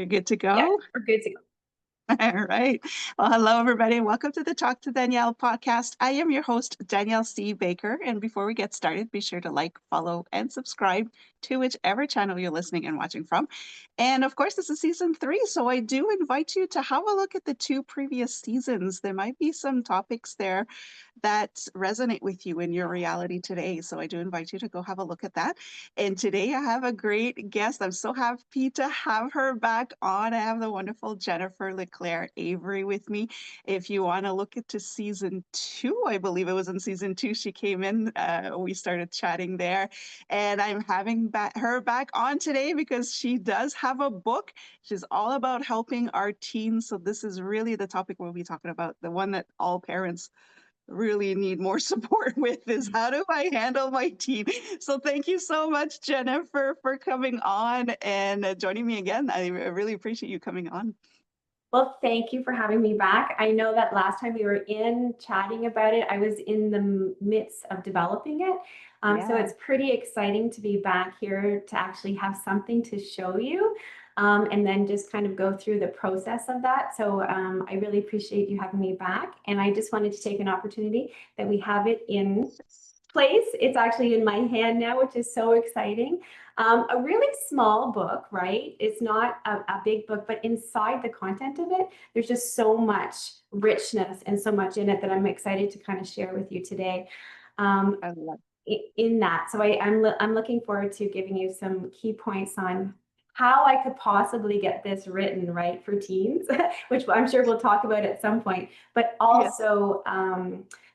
good to Yeah, go? we're good to go. All right. Well, hello, everybody. Welcome to the Talk to Danielle podcast. I am your host, Danielle C. Baker. And before we get started, be sure to like, follow, and subscribe to whichever channel you're listening and watching from. And of course, this is season 3. So I do invite you to have a look at the 2 previous seasons. There might be some topics there that resonate with you in your reality today. So I do invite you to go have a look at that. And today I have a great guest. I'm so happy to have her back on. I have the wonderful Jennifer LeClair Avery with me. If you want to look into season 2, I believe it was in season 2 she came in. We started chatting there. And I'm having her back on today because she does have a book. She's all about helping our teens. So this is really the topic we'll be talking about, the one that all parents really need more support with is how do I handle my teen? So thank you so much, Jennifer, for coming on and joining me again. I really appreciate you coming on. Well, thank you for having me back. I know that last time we were in chatting about it, I was in the midst of developing it. So Yeah. it's pretty exciting to be back here to actually have something to show you, and then just kind of go through the process of that. So I really appreciate you having me back. And I just wanted to take an opportunity that we have it in place. It's actually in my hand now, which is so exciting. A really small book, right? It's not a big book, but inside the content of it, there's just so much richness and so much in it that I'm excited to kind of share with you today. Um, I love in that, so I'm looking forward to giving you some key points on how I could possibly get this written right for teens, which I'm sure we'll talk about at some point, but Yes. also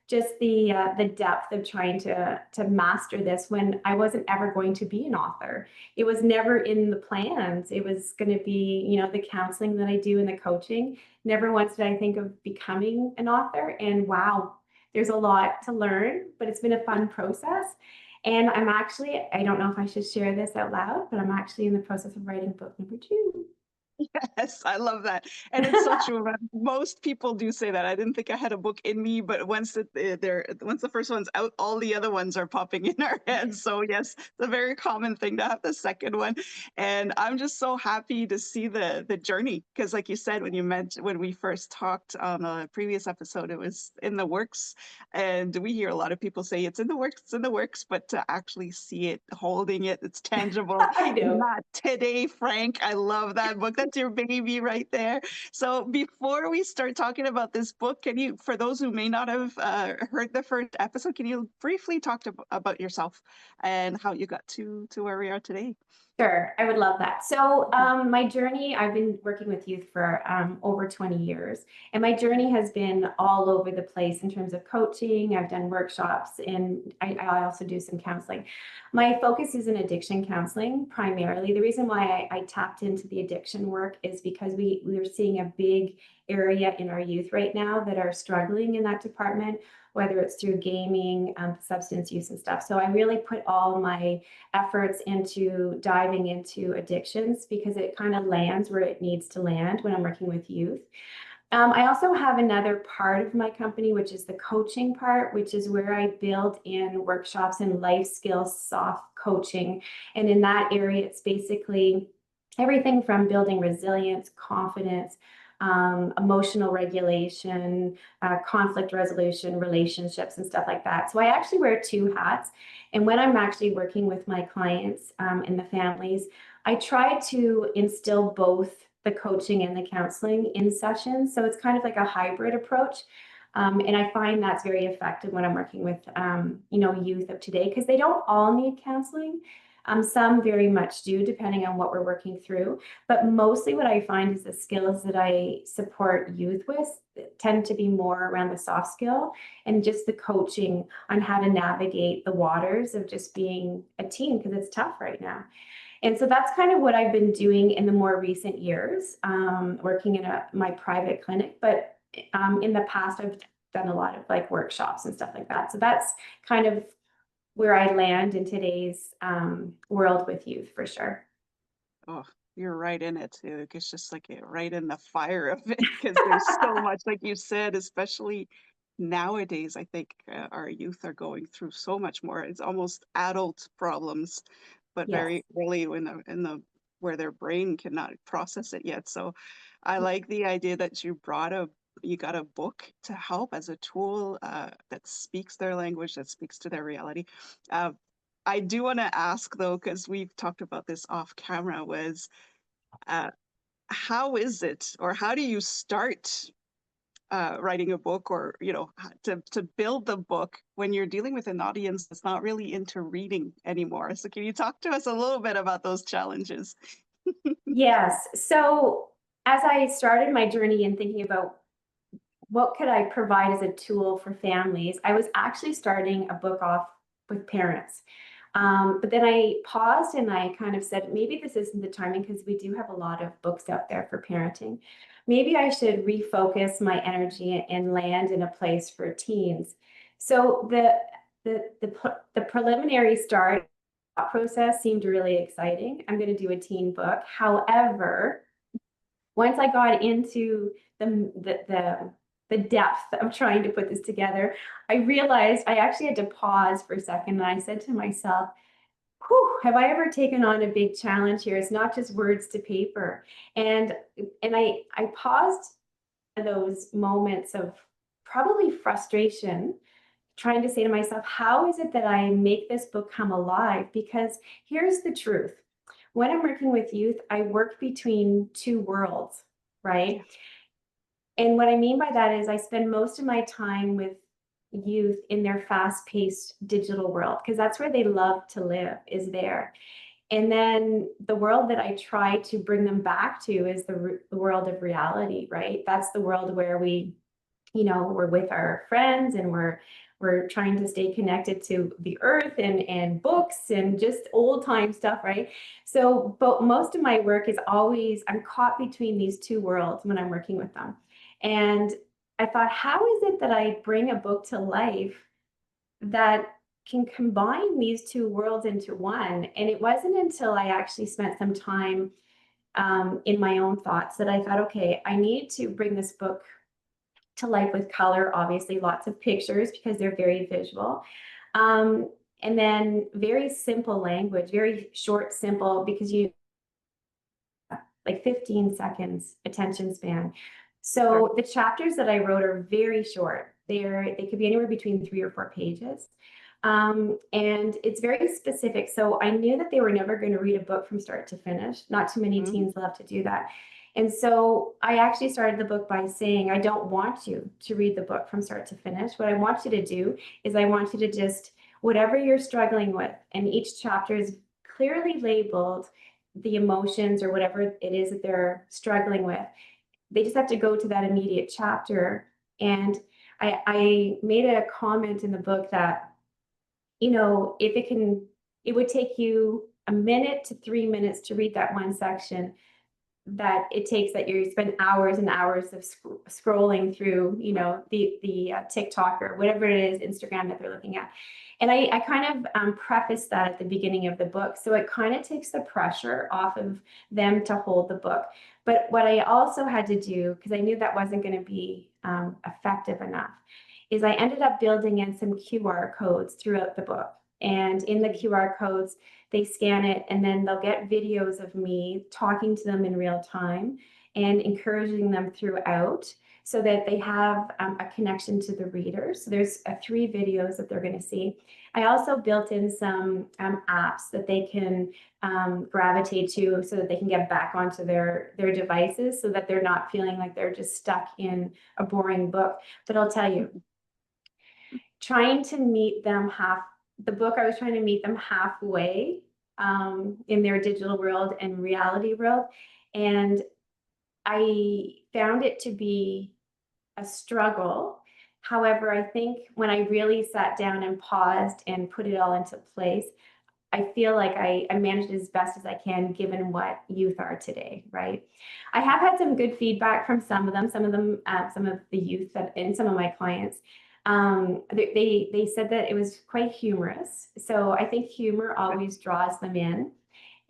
just the depth of trying to master this when I wasn't ever going to be an author. It was never in the plans. It was going to be, the counseling that I do and the coaching. Never once did I think of becoming an author. And wow, there's a lot to learn, but it's been a fun process. And I don't know if I should share this out loud, but I'm actually in the process of writing book number 2. Yes, I love that. And it's so true. Most people do say that. I didn't think I had a book in me, but once the first one's out, all the other ones are popping in our heads. So yes, it's a very common thing to have the second one. And I'm just so happy to see the journey. Because like you said, when we first talked on a previous episode, it was in the works. And we hear a lot of people say it's in the works, but to actually see it, holding it, it's tangible. I know. Not today, Frank. I love that book. That's your baby right there. So before we start talking about this book, can you, for those who may not have heard the first episode, can you briefly talk about yourself and how you got to where we are today? Sure, I would love that. So, my journey, I've been working with youth for over 20 years, and my journey has been all over the place in terms of coaching. I've done workshops, and I also do some counseling. My focus is in addiction counseling primarily. The reason why I tapped into the addiction work is because we are seeing a big area in our youth right now that are struggling in that department, whether it's through gaming, substance use, and stuff. So, I really put all my efforts into diving into addictions because it kind of lands where it needs to land when I'm working with youth. I also have another part of my company, which is the coaching part, which is where I build in workshops and life skills, soft coaching. And in that area, it's basically everything from building resilience, confidence, emotional regulation, conflict resolution, relationships, and stuff like that. So I actually wear 2 hats. And when I'm actually working with my clients and the families, I try to instill both the coaching and the counseling in sessions. So it's kind of like a hybrid approach. And I find that's very effective when I'm working with, youth of today, because they don't all need counseling. Some very much do, depending on what we're working through. But mostly what I find is the skills that I support youth with tend to be more around the soft skill and just the coaching on how to navigate the waters of just being a teen, because it's tough right now. And so that's kind of what I've been doing in the more recent years, working in my private clinic. But in the past, I've done a lot of like workshops and stuff like that. So that's kind of where I land in today's world with youth for sure. Oh, you're right in it too. It's just like right in the fire of it because there's so much, like you said, especially nowadays. I think our youth are going through so much more. It's almost adult problems, but Yes. very early in the where their brain cannot process it yet. So I like the idea that you got a book to help as a tool that speaks their language, that speaks to their reality. Uh, I do want to ask though, because we've talked about this off camera, was uh, how is it, or how do you start writing a book, or to build the book when you're dealing with an audience that's not really into reading anymore? So can you talk to us a little bit about those challenges? Yes. So as I started my journey in thinking about what could I provide as a tool for families, I was actually starting a book off with parents. But then I paused and I kind of said, maybe this isn't the timing because we do have a lot of books out there for parenting. Maybe I should refocus my energy and land in a place for teens. So the preliminary start process seemed really exciting. I'm going to do a teen book. However, once I got into the depth of trying to put this together, I realized I actually had to pause for a second. And I said to myself, whew, have I ever taken on a big challenge here? It's not just words to paper. And I paused those moments of probably frustration, trying to say to myself, how is it that I make this book come alive? Because here's the truth. When I'm working with youth, I work between two worlds, right? Yeah. And what I mean by that is I spend most of my time with youth in their fast-paced digital world because that's where they love to live, is there. And then the world that I try to bring them back to is the world of reality, right? That's the world where we're with our friends and we're trying to stay connected to the earth and books and just old time stuff, right? So, but most of my work is always, I'm caught between these two worlds when I'm working with them. And I thought, how is it that I bring a book to life that can combine these two worlds into one? And it wasn't until I actually spent some time in my own thoughts that I thought, okay, I need to bring this book to life with color, obviously lots of pictures because they're very visual. And then very simple language, very short, simple, because you like 15 seconds attention span. Sure. So the chapters that I wrote are very short. They could be anywhere between 3 or 4 pages. And it's very specific. So I knew that they were never going to read a book from start to finish. Not too many Mhm. teens love to do that. And so I actually started the book by saying, I don't want you to read the book from start to finish. What I want you to do is I want you to just, whatever you're struggling with, and each chapter is clearly labeled the emotions or whatever it is that they're struggling with. They just have to go to that immediate chapter. And I made a comment in the book that, if it would take you a minute to 3 minutes to read that one section, that it takes that you spend hours and hours of scrolling through, the TikTok or whatever it is, Instagram that they're looking at. And I kind of preface that at the beginning of the book. So it kind of takes the pressure off of them to hold the book. But what I also had to do, because I knew that wasn't going to be effective enough, is I ended up building in some QR codes throughout the book. And in the QR codes, they scan it and then they'll get videos of me talking to them in real time and encouraging them throughout so that they have a connection to the reader. So there's 3 videos that they're going to see. I also built in some apps that they can gravitate to so that they can get back onto their devices so that they're not feeling like they're just stuck in a boring book. But I'll tell you, trying to meet them the book, I was trying to meet them halfway in their digital world and reality world. And I found it to be a struggle. However, I think when I really sat down and paused and put it all into place, I feel like I managed as best as I can given what youth are today, right? I have had some good feedback from some of them, some of the youth and some of my clients. They said that it was quite humorous. So I think humor always draws them in.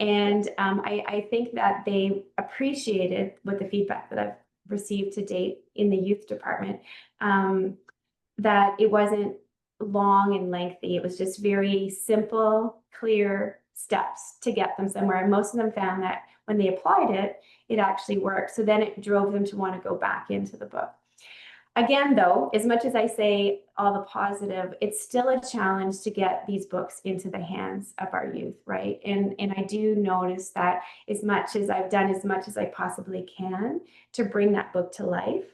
And I think that they appreciated what the feedback that I've received to date in the youth department, that it wasn't long and lengthy. It was just very simple, clear, steps to get them somewhere. And most of them found that when they applied it, it actually worked. So then it drove them to want to go back into the book. Again, though, as much as I say all the positive, it's still a challenge to get these books into the hands of our youth, right? And I do notice that as much as I've done as much as I possibly can to bring that book to life,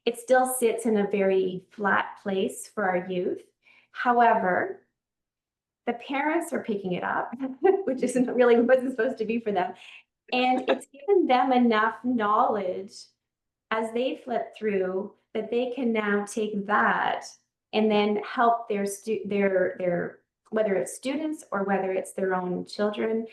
it still sits in a very flat place for our youth. However, the parents are picking it up, which isn't really wasn't supposed to be for them. And it's given them enough knowledge as they flip through that they can now take that and then help their whether it's students or whether it's their own children,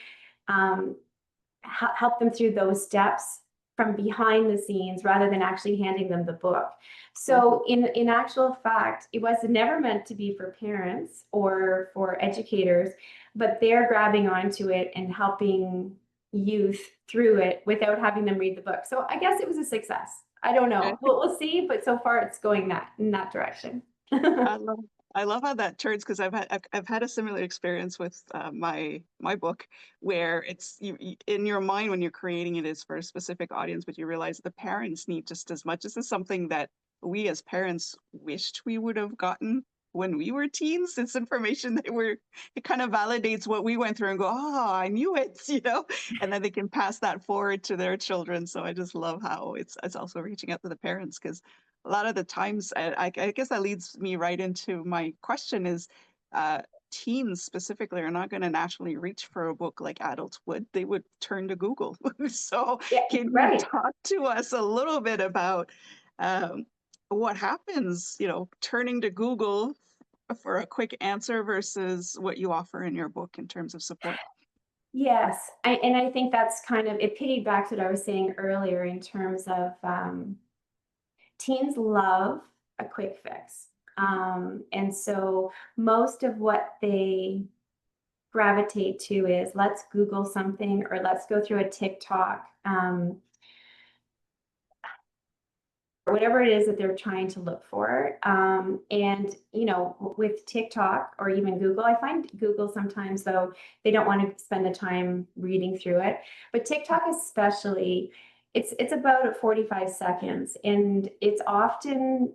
help them through those steps from behind the scenes rather than actually handing them the book. So in actual fact, it was never meant to be for parents or for educators, but they're grabbing onto it and helping youth through it without having them read the book. So I guess it was a success. I don't know. We'll see, but so far it's going in that direction. I love I love how that turns, because I've had a similar experience with my book, where it's in your mind when you're creating it is for a specific audience, but you realize the parents need just as much. This is something that we as parents wished we would have gotten when we were teens. It's information that it kind of validates what we went through and go, oh, I knew it, and then they can pass that forward to their children. So I just love how it's also reaching out to the parents, because a lot of the times, I guess that leads me right into my question is, teens specifically are not going to naturally reach for a book like adults would. They would turn to Google. So Yeah, can you right. talk to us a little bit about what happens, turning to Google for a quick answer versus what you offer in your book in terms of support? Yes, and I think that's kind of it piggybacks what I was saying earlier in terms of teens love a quick fix. And so most of what they gravitate to is let's Google something or let's go through a TikTok, or whatever it is that they're trying to look for. And, with TikTok or even Google, I find Google sometimes, though, they don't want to spend the time reading through it. But TikTok especially, it's about 45 seconds, and it's often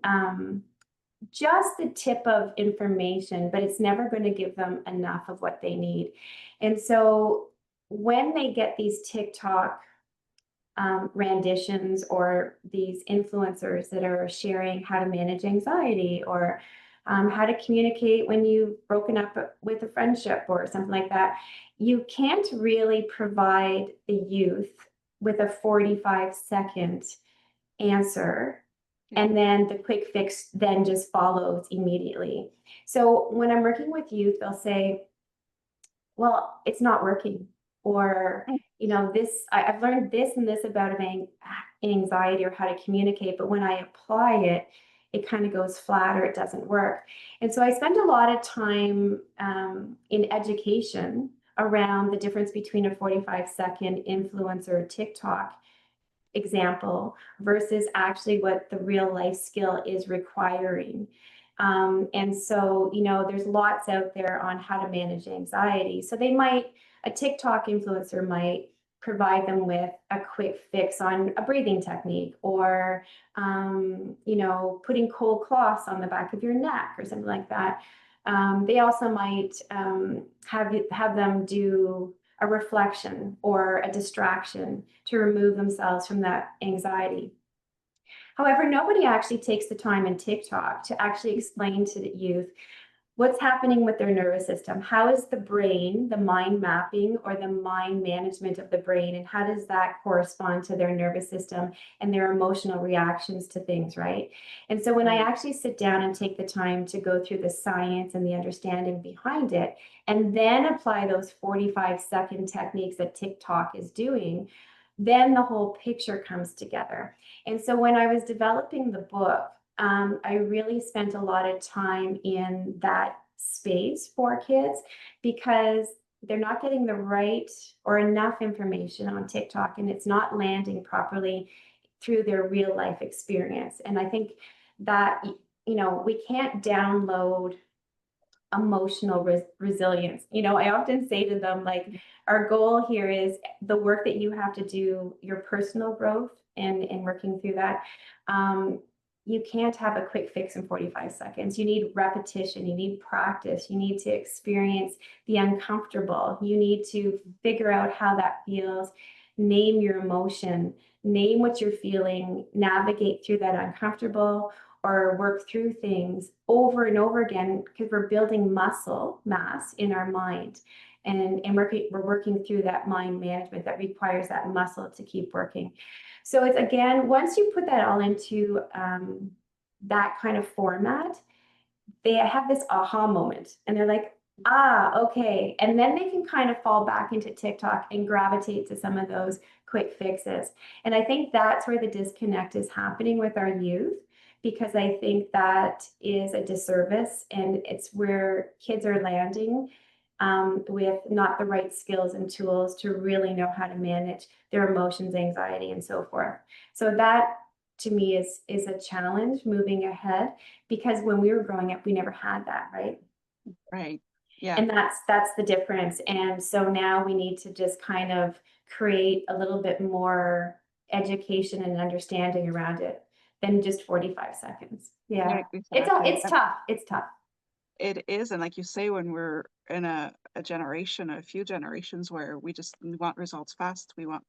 just the tip of information, but it's never going to give them enough of what they need. And so when they get these TikTok renditions or these influencers that are sharing how to manage anxiety or how to communicate when you've broken up with a friendship or something like that, you can't really provide the youth with a 45-second answer, and then the quick fix then just follows immediately. So when I'm working with youth, they'll say, well, it's not working. Or, I've learned this and this about anxiety or how to communicate, but when I apply it, it kind of goes flat or it doesn't work. And so I spend a lot of time in education around the difference between a 45-second influencer TikTok example versus actually what the real life skill is requiring. And so, there's lots out there on how to manage anxiety. So a TikTok influencer might provide them with a quick fix on a breathing technique or, putting cold cloths on the back of your neck or something like that. They also might have them do a reflection or a distraction to remove themselves from that anxiety. However, nobody actually takes the time in TikTok to actually explain to the youth what's happening with their nervous system. How is the brain, the mind mapping or the mind management of the brain, and how does that correspond to their nervous system and their emotional reactions to things, right? And so when I actually sit down and take the time to go through the science and the understanding behind it, and then apply those 45-second techniques that TikTok is doing, then the whole picture comes together. And so when I was developing the book, I really spent a lot of time in that space for kids because they're not getting the right or enough information on TikTok, and it's not landing properly through their real life experience. And I think that, we can't download emotional resilience. I often say to them, like, our goal here is the work that you have to do, your personal growth and working through that. Um, you can't have a quick fix in 45 seconds. You need repetition, you need practice, you need to experience the uncomfortable, you need to figure out how that feels, name your emotion, name what you're feeling, navigate through that uncomfortable or work through things over and over again because we're building muscle mass in our mind. And we're working through that mind management that requires that muscle to keep working. So it's, again, once you put that all into that kind of format, they have this aha moment and they're like, okay. And then they can kind of fall back into TikTok and gravitate to some of those quick fixes. And I think that's where the disconnect is happening with our youth, because I think that is a disservice and it's where kids are landing with not the right skills and tools to really know how to manage their emotions, anxiety, and so forth. So that to me is a challenge moving ahead, because when we were growing up, we never had that, right? Right. Yeah. And that's the difference. And so now we need to just kind of create a little bit more education and understanding around it than just 45 seconds. Yeah, Yeah. exactly. It's tough. It's tough. It is, and like you say, when we're in a generation, a few generations where we just want results fast, we want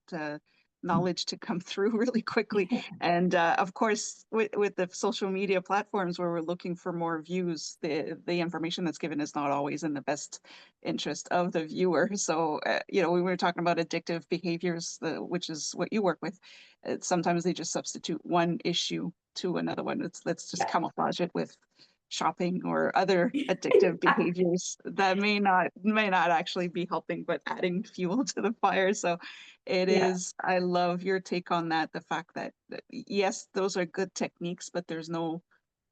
knowledge to come through really quickly. And of course, with the social media platforms where we're looking for more views, the information that's given is not always in the best interest of the viewer. So, when we were talking about addictive behaviors, which is what you work with, sometimes they just substitute one issue to another one. Let's just Yeah. camouflage it with shopping or other addictive behaviors that may not actually be helping but adding fuel to the fire. So Yeah. I love your take on that, the fact that yes, those are good techniques, but there's no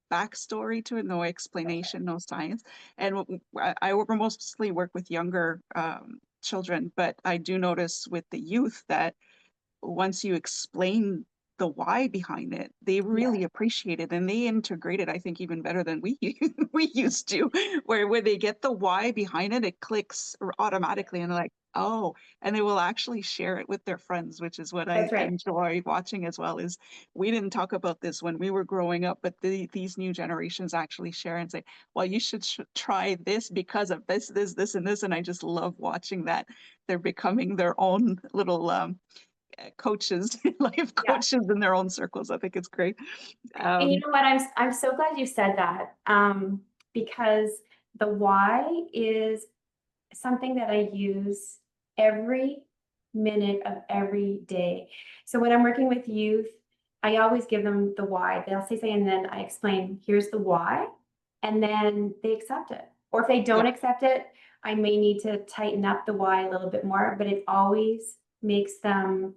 backstory to it, no That's right. explanation, no science. And I mostly work with younger children, but I do notice with the youth that once you explain the why behind it, they Yeah. really appreciate it and they integrate it, I think, even better than we we used to, where they get the why behind it, it clicks automatically and they're like, oh, and they will actually share it with their friends, which is what I That's right. enjoy watching as well. Is we didn't talk about this when we were growing up, but these new generations actually share and say, well, you should try this because of this, and this. And I just love watching that. They're becoming their own little coaches, life Yeah. coaches in their own circles. I think it's great. And you Um, know what? I'm so glad you said that, because the why is something that I use every minute of every day. So when I'm working with youth, I always give them the why. They'll say something and then I explain, here's the why, and then they accept it. Or if they yeah, don't accept it, I may need to tighten up the why a little bit more, but it always makes them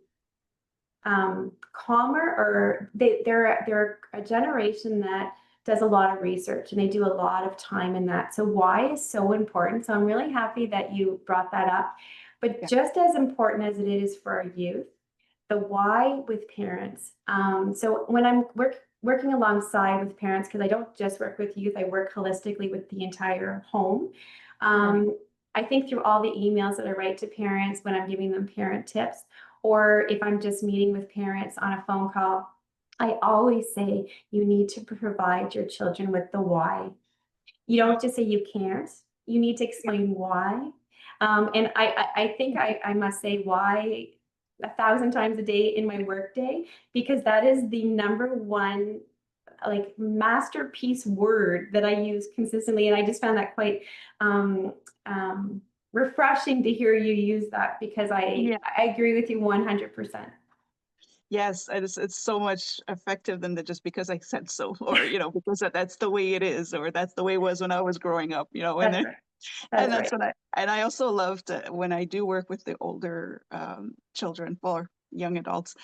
calmer, or they're a generation that does a lot of research and they do a lot of time in that. So why is so important. So I'm really happy that you brought that up. But yeah, just as important as it is for our youth, the why with parents. So when I'm working alongside with parents, because I don't just work with youth, I work holistically with the entire home. right. I think through all the emails that I write to parents when I'm giving them parent tips, or if I'm just meeting with parents on a phone call, I always say you need to provide your children with the why. You don't just say you can't, you need to Yeah, explain why. And I think I must say why 1,000 times a day in my workday, because that is the number one like masterpiece word that I use consistently. And I just found that quite um, refreshing to hear you use that, because yeah. I agree with you 100%. Yes, and it's so much effective than the just because I said so, or because that's the way it is, or that's the way it was when I was growing up, and That's then right. and That's that's right. what I also loved when I do work with the older children or young adults.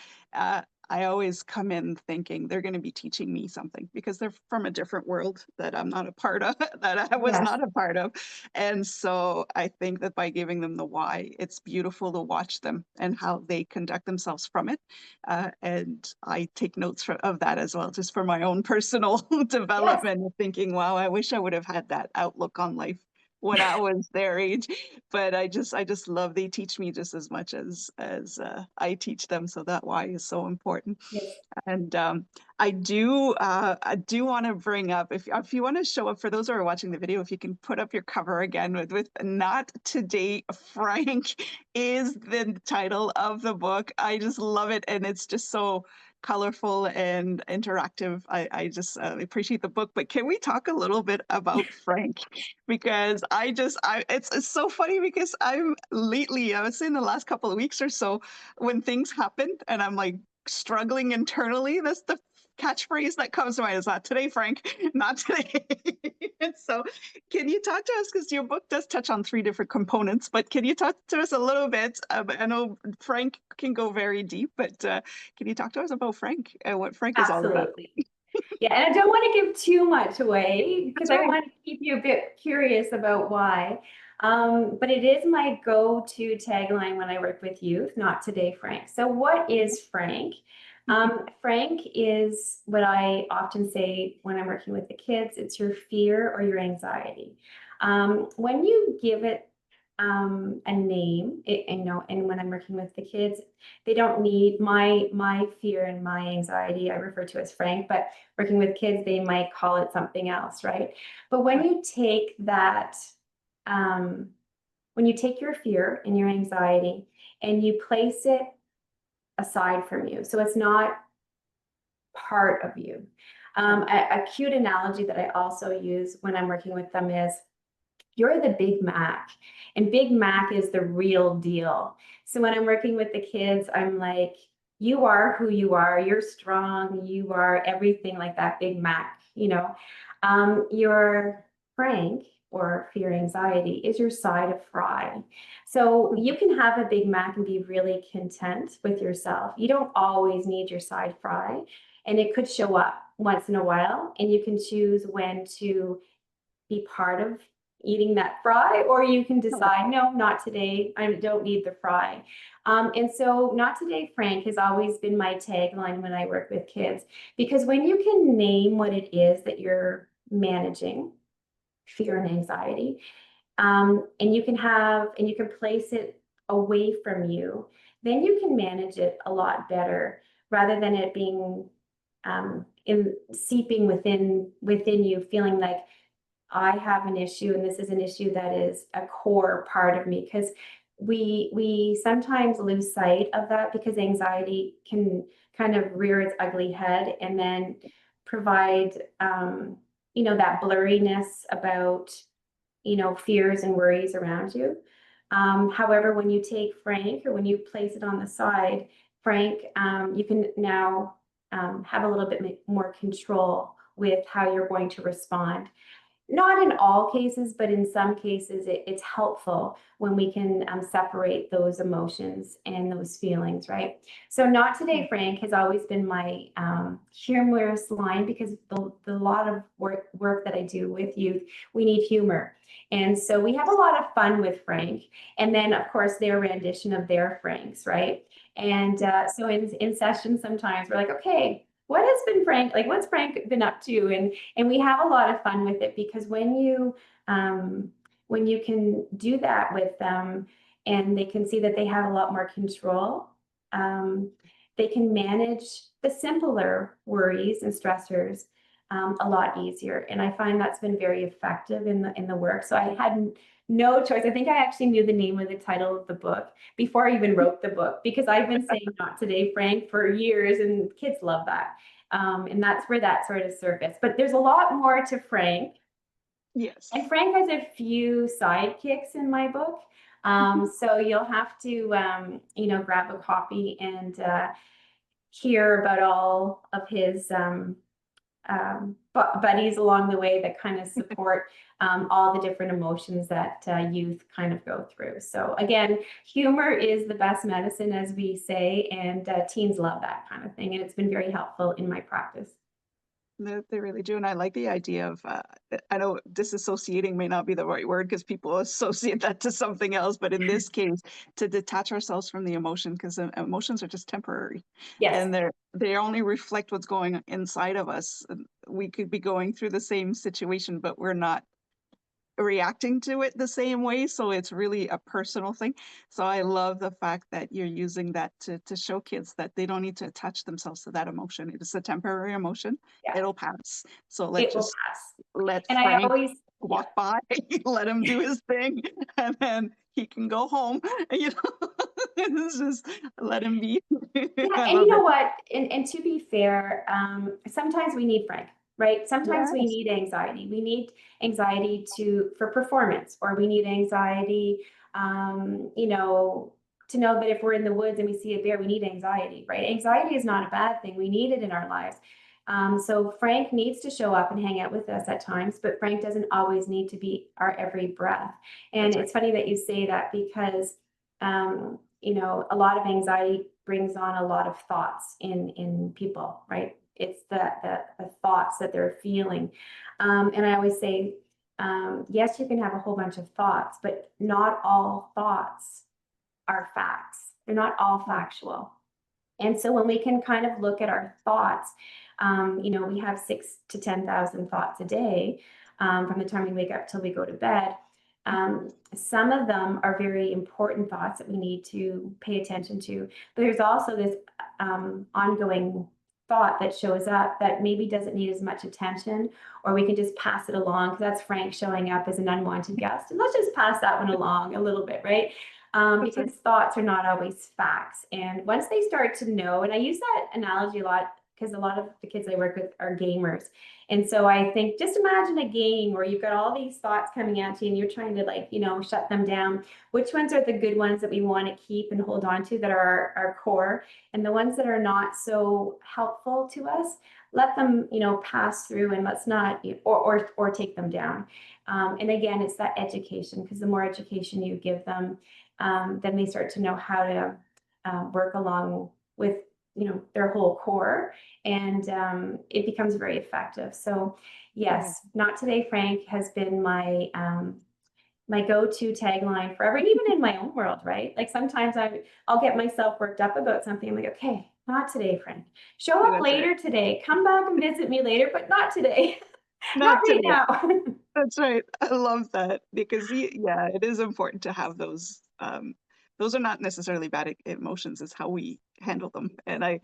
I always come in thinking they're going to be teaching me something because they're from a different world that I'm not a part of, that I was Yes. not a part of. And so I think that by giving them the why, it's beautiful to watch them and how they conduct themselves from it. And I take notes of that as well, just for my own personal Yes. development of thinking, wow, I wish I would have had that outlook on life when I was their age. But I just love they teach me just as much as I teach them. So that why is so important. Yes. And I do want to bring up if you want to show up for those who are watching the video, if you can put up your cover again with "Not Today, Frank" is the title of the book. I just love it, and it's just so colorful and interactive. I just appreciate the book. But can we talk a little bit about Frank? Because it's so funny because I'm lately, I would say in the last couple of weeks or so, when things happened and I'm like struggling internally, that's the catchphrase that comes to mind is "not today, Frank," not today. And so can you talk to us, because your book does touch on three different components, but can you talk to us a little bit? I know Frank can go very deep, but can you talk to us about Frank and what Frank is all about? Absolutely. Yeah, and I don't want to give too much away because That's I right. want to keep you a bit curious about why. But it is my go-to tagline when I work with youth, "Not today, Frank." So what is Frank? Frank is what I often say when I'm working with the kids. It's your fear or your anxiety. When you give it a name, and when I'm working with the kids, they don't need my fear and my anxiety. I refer to as Frank, but working with kids, they might call it something else, right? But when Right. you take that, um, when you take your fear and your anxiety and you place it aside from you, so it's not part of you. Right. A cute analogy that I also use when I'm working with them is you're the Big Mac, and Big Mac is the real deal. So when I'm working with the kids, I'm like, you are who you are. You're strong. You are everything like that Big Mac, you know. Your Frank or fear anxiety is your side of fry. So you can have a Big Mac and be really content with yourself. You don't always need your side fry, and it could show up once in a while, and you can choose when to be part of eating that fry, or you can Correct. decide, no, not today. I don't need the fry. And so, "Not today, Frank" has always been my tagline when I work with kids, because when you can name what it is that you're managing, fear and anxiety, and you can place it away from you, then you can manage it a lot better rather than it being in seeping within you, feeling like I have an issue and this is an issue that is a core part of me, because we sometimes lose sight of that because anxiety can kind of rear its ugly head and then provide that blurriness about fears and worries around you. However, when you take Frank, or when you place it on the side, Frank, you can now have a little bit more control with how you're going to respond. Not in all cases, but in some cases, it's helpful when we can separate those emotions and those feelings, right? So, "Not today, Frank" has always been my humorous line, because the lot of work that I do with youth, we need humor. And so we have a lot of fun with Frank. And then, of course, their rendition of their Franks, right? And so in sessions, sometimes we're like, okay, what has been Frank, like, what's Frank been up to? And we have a lot of fun with it, because when you can do that with them and they can see that they have a lot more control, um, they can manage the simpler worries and stressors a lot easier. And I find that's been very effective in the work. So I had no choice. I think I actually knew the name of the title of the book before I even wrote the book, because I've been saying "Not today, Frank" for years, and kids love that. And that's where that sort of surfaced. But there's a lot more to Frank. And Yes. Frank has a few sidekicks in my book. So you'll have to, grab a copy and hear about all of his buddies along the way that kind of support all the different emotions that youth kind of go through. So again, humor is the best medicine, as we say, and teens love that kind of thing. And it's been very helpful in my practice. They really do, and I like the idea of, I know disassociating may not be the right word because people associate that to something else, but in this case, to detach ourselves from the emotion because emotions are just temporary, Yes, and they only reflect what's going inside of us. And we could be going through the same situation, but we're not reacting to it the same way, so it's really a personal thing. So I love the fact that you're using that to show kids that they don't need to attach themselves to that emotion. It is a temporary emotion. yeah, It'll pass. So let's it will just pass. let And I Frank always, yeah. walk by, let him do his thing, and then he can go home. You know, it's just let him be. Yeah, I and you love know it. what? And to be fair, sometimes we need Frank, right? Sometimes we Yes, need anxiety. We need anxiety for performance, or we need anxiety, you know, to know that if we're in the woods and we see a bear, we need anxiety, right? Anxiety is not a bad thing. We need it in our lives. So Frank needs to show up and hang out with us at times, but Frank doesn't always need to be our every breath. And that's right. it's funny that you say that because a lot of anxiety brings on a lot of thoughts in people, right? It's the thoughts that they're feeling. And I always say, yes, you can have a whole bunch of thoughts, but not all thoughts are facts. They're not all Mm, factual. And so when we can kind of look at our thoughts, we have 6 to 10,000 thoughts a day from the time we wake up till we go to bed. Some of them are very important thoughts that we need to pay attention to, but there's also this ongoing thought that shows up that maybe doesn't need as much attention, or we can just pass it along because that's Frank showing up as an unwanted guest. And let's just pass that one along a little bit, right? that's right. Because thoughts are not always facts. And once they start to know, and I use that analogy a lot because a lot of the kids I work with are gamers. And so I think just imagine a game where you've got all these thoughts coming at you and you're trying to shut them down. Which ones are the good ones that we want to keep and hold on to that are our core? And the ones that are not so helpful to us, let them, pass through and let's not, or take them down. And again, it's that education, because the more education you give them, then they start to know how to work along with their whole core, and it becomes very effective. So Yeah. yes, not today Frank has been my go-to tagline forever, and even in my own world, right? Like sometimes I'll get myself worked up about something. I'm like, okay, not today, Frank. Show up That's right. later today. Come back and visit me later, but not today. Not Not right today. now. That's right. I love that because yeah, it is important to have those. Those are not necessarily bad emotions. It's how we handle them. And I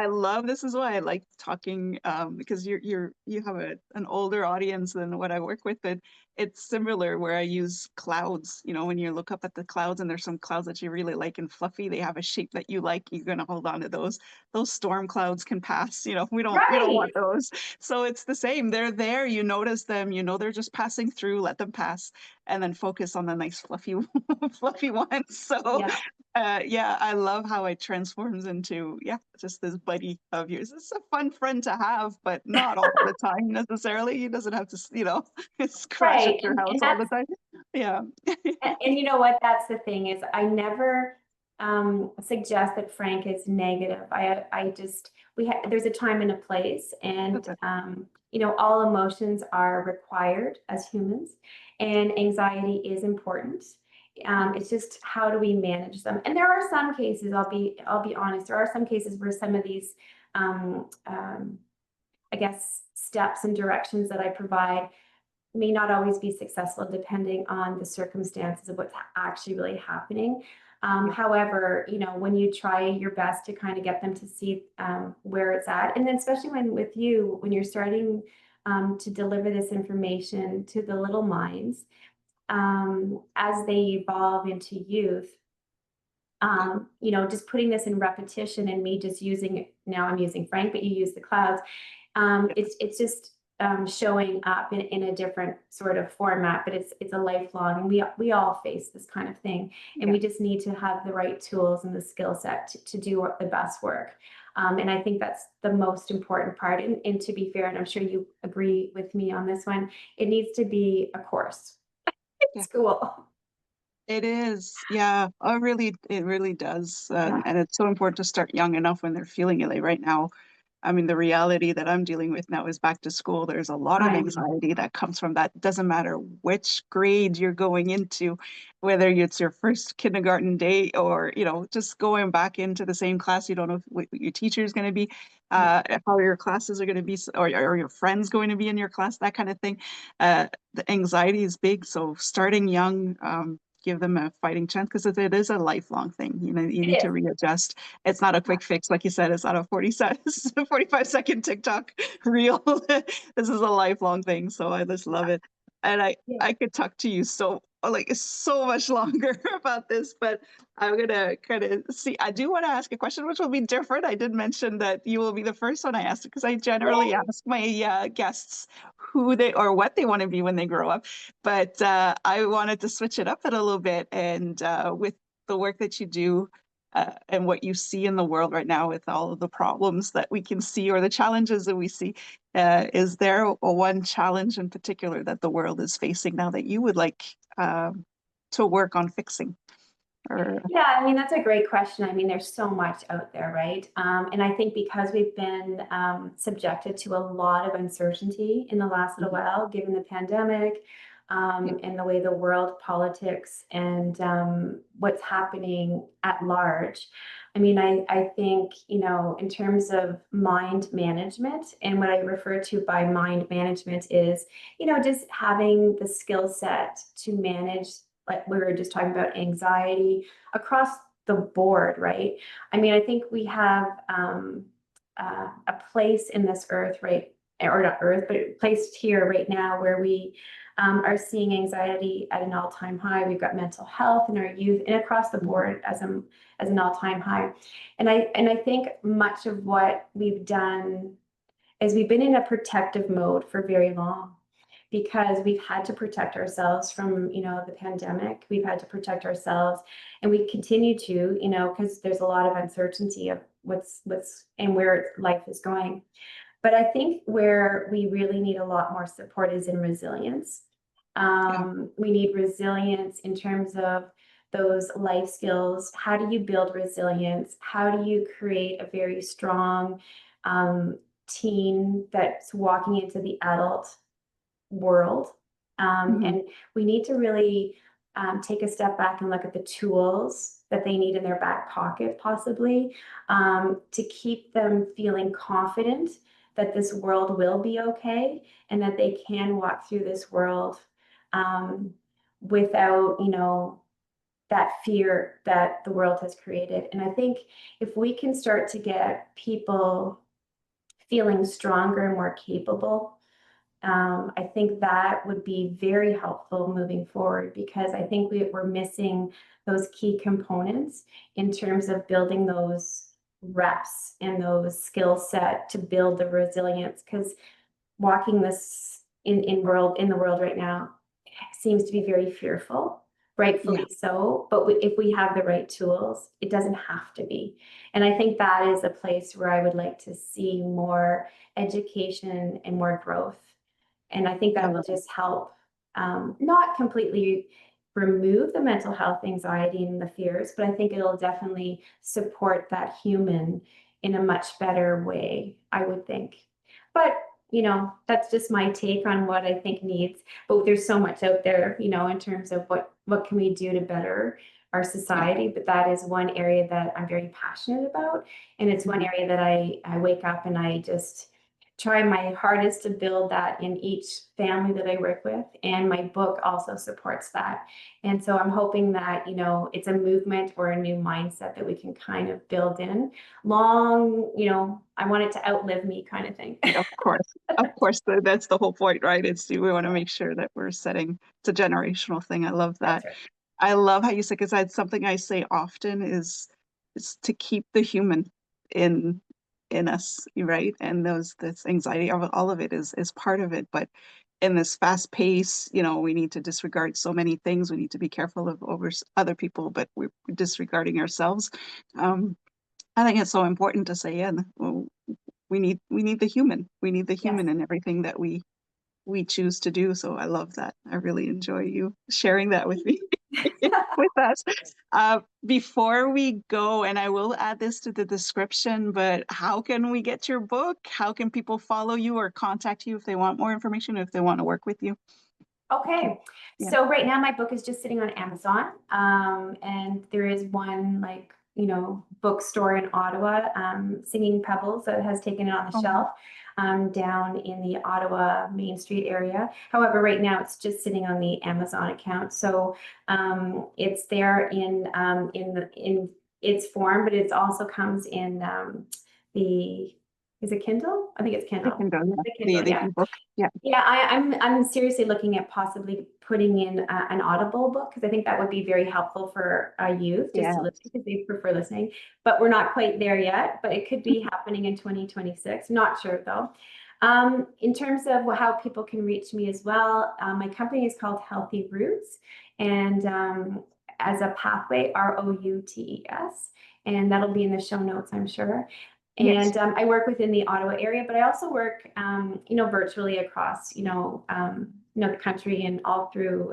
love this is why I like talking because you have an older audience than what I work with, but it's similar where I use clouds. You know, when you look up at the clouds and there's some clouds that you really like and fluffy, they have a shape that you like. You're gonna hold on to those. Those storm clouds can pass. You know, we don't want Right. those. So it's the same. They're there, you notice them, you know they're just passing through, let them pass, and then focus on the nice fluffy fluffy ones. So Yeah. yeah, I love how it transforms into yeah, just this buddy of yours. It's a fun friend to have, but not all the time necessarily. He doesn't have to, crash at Right. your house And all the that's time. Yeah. And you know what? That's the thing, is I never suggest that Frank is negative. I just there's a time and a place, and That's it. all emotions are required as humans, and anxiety is important. It's just how do we manage them? And there are some cases, I'll be honest, there are some cases where some of these um, um, I guess steps and directions that I provide may not always be successful depending on the circumstances of what's actually really happening. Yeah. However, when you try your best to kind of get them to see where it's at, and then especially when you're starting to deliver this information to the little minds as they evolve into youth, Yeah. just putting this in repetition and me just using, now I'm using Frank, but you use the clouds. Yeah. It's just showing up in a different sort of format, but it's a lifelong, and we all face this kind of thing, and Yeah. we just need to have the right tools and the skill set to do the best work. And I think that's the most important part. And to be fair, and I'm sure you agree with me on this one, it needs to be a course in Yeah. school. It is. Yeah. It really does. Yeah, And it's so important to start young enough when they're feeling it. Like right now, I mean, the reality that I'm dealing with now is back to school. There's a lot of I know. anxiety that comes from that. It doesn't matter which grade you're going into, whether it's your first kindergarten day or, just going back into the same class. You don't know what your teacher is going to be, Yeah. how your classes are going to be, or your friends going to be in your class, that kind of thing. The anxiety is big. So starting young, give them a fighting chance because it is a lifelong thing. You It need to is. readjust. It's not a Yeah. quick fix, like you said. It's not a 45-second TikTok reel. This is a lifelong thing. So I just love it. And I Yeah. I could talk to you so much longer about this, but I'm gonna kind of see. I do want to ask a question, which will be different. I did mention that you will be the first one I asked because I generally Yay. ask my guests who they or what they want to be when they grow up. But I wanted to switch it up a little bit, and with the work that you do and what you see in the world right now with all of the problems that we can see or the challenges that we see. Is there one challenge in particular that the world is facing now that you would like to work on fixing? Or Yeah, I mean, that's a great question. I mean, there's so much out there, right? And I think because we've been subjected to a lot of uncertainty in the last little Mhm. while, given the pandemic, Yeah. and the way the world politics and what's happening at large. I mean, I think, in terms of mind management, and what I refer to by mind management is, just having the skill set to manage, like we were just talking about, anxiety across the board, right? I mean, I think we have a place in this earth, right? Or not earth, but placed here right now where we are seeing anxiety at an all-time high. We've got mental health in our youth and across the Mhm. board as an all-time high. And I think much of what we've done is we've been in a protective mode for very long because we've had to protect ourselves from, the pandemic. We've had to protect ourselves, and we continue to, because there's a lot of uncertainty of what's and where life is going. But I think where we really need a lot more support is in resilience. Yeah. We need resilience in terms of those life skills. How do you build resilience? How do you create a very strong um, teen that's walking into the adult world? Mhm. And we need to really take a step back and look at the tools that they need in their back pocket, possibly, to keep them feeling confident that this world will be okay and that they can walk through this world um, without, that fear that the world has created. And I think if we can start to get people feeling stronger and more capable, I think that would be very helpful moving forward because I think we're missing those key components in terms of building those reps and those skill set to build the resilience. Because walking this in the world right now seems to be very fearful, Yeah. rightfully so. But if we have the right tools, it doesn't have to be. And I think that is a place where I would like to see more education and more growth. And I think I that will love it. just help, not completely remove the mental health anxiety and the fears, but I think it'll definitely support that human in a much better way, I would think. But, that's just my take on what I think needs. But there's so much out there, in terms of what can we do to better our Yeah. society. But that is one area that I'm very passionate about. And it's one Mhm. area that I wake up and I just try my hardest to build that in each family that I work with. And my book also supports that. And so I'm hoping that, it's a movement or a new mindset that we can kind of build in long, I want it to outlive me kind of thing. Of course. Of course. That's the whole point, right? We want to make sure that we're setting it's a generational thing. I love That's that. right. I love how you say, because that's something I say often is to keep the human in in us, right? And this anxiety, all of it is part of it. But in this fast pace, we need to disregard so many things. We need to be careful of over other people, but we're disregarding ourselves. Um, I think it's so important to say, yeah, well, we need the human. We need the Yes. human in everything that we choose to do. So I love that. I really enjoy you sharing that with me. With us. Before we go, and I will add this to the description, but how can we get your book? How can people follow you or contact you if they want more information, if they want to work with you? Okay, Yeah. so right now my book is just sitting on Amazon, and there is one bookstore in Ottawa, Singing Pebbles, that has taken it on the Oh, shelf down in the Ottawa Main Street area. However, right now it's just sitting on the Amazon account, so it's there in its form, but it also comes in the is it Kindle? I think it's they Kindle. can go, yeah. The Kindle, The yeah. ebook. Yeah. Yeah, I'm seriously looking at possibly putting in an Audible book, because I think that would be very helpful for youth just to Yeah. listen, because they prefer listening. But we're not quite there yet, but it could be happening in 2026. Not sure though. In terms of how people can reach me as well, my company is called Healthy Roots, and as a pathway, ROUTES, and that'll be in the show notes, I'm sure. Yes. And I work within the Ottawa area, but I also work, virtually across, the country and all through,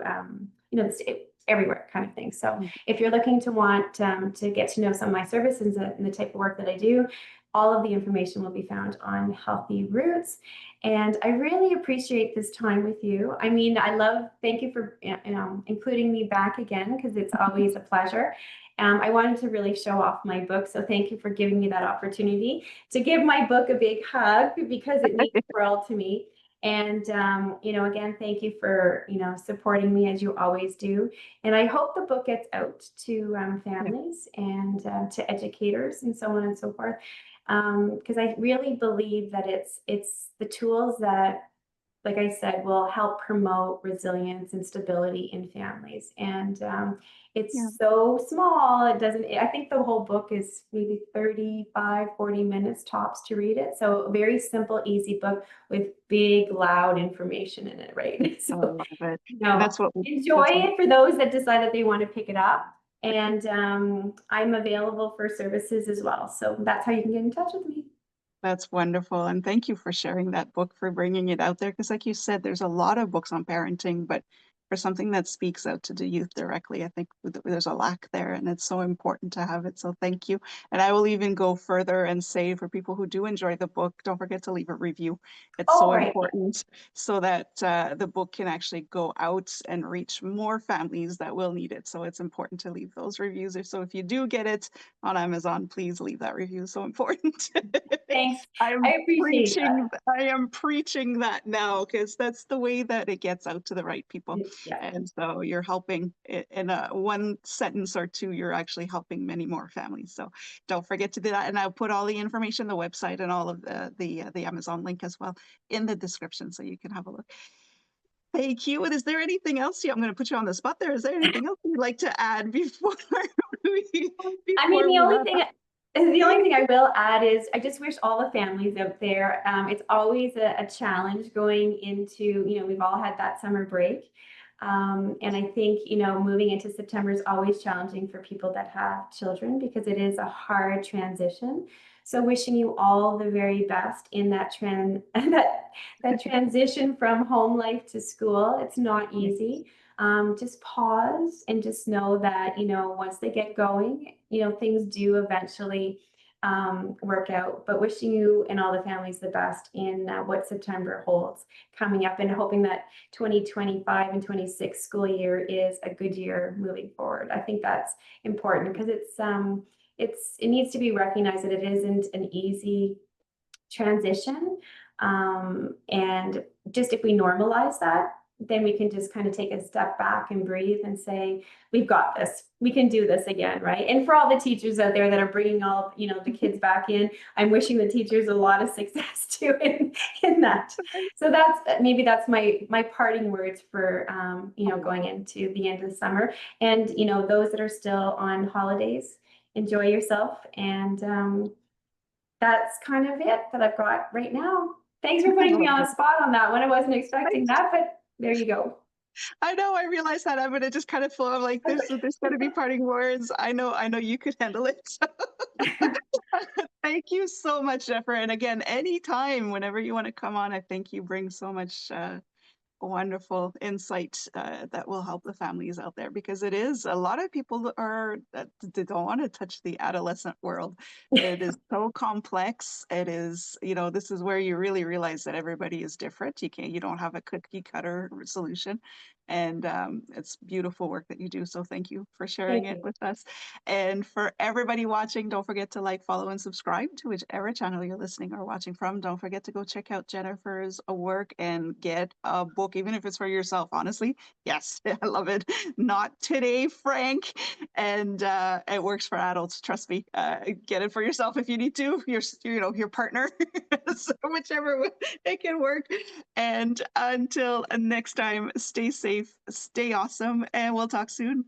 the state, everywhere kind of thing. So if you're looking to want to get to know some of my services and the type of work that I do, all of the information will be found on Healthy Roots. And I really appreciate this time with you. I mean, thank you for including me back again, because it's always a pleasure. I wanted to really show off my book, so thank you for giving me that opportunity to give my book a big hug, because it means the world to me. And again, thank you for supporting me as you always do. And I hope the book gets out to Yeah. families and to educators and so on and so forth, because I really believe that it's the tools that, like I said, will help promote resilience and stability in families. And Yeah. it's so small. I think the whole book is maybe 35, 40 minutes tops to read it. So a very simple, easy book with big, loud information in it, right? I So, love it. And enjoy that's what it for those that decide that they want to pick it up. And I'm available for services as well. So that's how you can get in touch with me. That's wonderful. And thank you for sharing that book, for bringing it out there. Because, like you said, there's a lot of books on parenting, but for something that speaks out to the youth directly, I think there's a lack there, and it's so important to have it. So, thank you. And I will even go further and say, for people who do enjoy the book, don't forget to leave a review. It's Oh, so right. important, so that the book can actually go out and reach more families that will need it. So, it's important to leave those reviews. So, if you do get it on Amazon, please leave that review. So important. Thanks. I'm I appreciate preaching, I am preaching that now, because that's the way that it gets out to the right people. that. Yeah. And so you're helping in a one sentence or two, you're actually helping many more families. So don't forget to do that. And I'll put all the information, the website and all of the Amazon link as well in the description, so you can have a look. Thank you. And is there anything else? Yeah, I'm going to put you on the spot there. Is there anything else you'd like to add before I mean, before we wrap up? the only thing I will add is I just wish all the families out there, it's always a challenge going into, we've all had that summer break. And I think, moving into September is always challenging for people that have children, because it is a hard transition. So wishing you all the very best in that that transition from home life to school. It's not easy. Just pause and just know that, once they get going, things do eventually work out. But wishing you and all the families the best in what September holds coming up, and hoping that 2025 and 26 school year is a good year moving forward. I think that's important, because it needs to be recognized that it isn't an easy transition. And just if we normalize that, then we can just kind of take a step back and breathe and say, we've got this, we can do this again, right? And for all the teachers out there that are bringing all, the kids back in, I'm wishing the teachers a lot of success too in that. So that's my parting words for, going into the end of the summer. And, those that are still on holidays, enjoy yourself, and that's kind of it that I've got right now. Thanks for putting me on the spot on that one. I wasn't expecting that, but there you go. I know, I realized that I'm gonna just kind of flow. I'm like, there's gotta be parting words. I know you could handle it. Thank you so much, Jennifer. And again, anytime, whenever you want to come on, I think you bring so much wonderful insight that will help the families out there, because it is a lot of people are that they don't want to touch the adolescent world. It is so complex. It is, you know, this is where you really realize that everybody is different. You don't have a cookie cutter solution. And it's beautiful work that you do. So thank you for sharing Thank it you. with us. And for everybody watching, don't forget to like, follow, and subscribe to whichever channel you're listening or watching from. Don't forget to go check out Jennifer's work and get a book, even if it's for yourself. Honestly, yes, I love it. Not today, Frank. And it works for adults. Trust me. Get it for yourself if you need to. Your partner, so whichever way it can work. And until next time, stay safe, stay awesome, and we'll talk soon.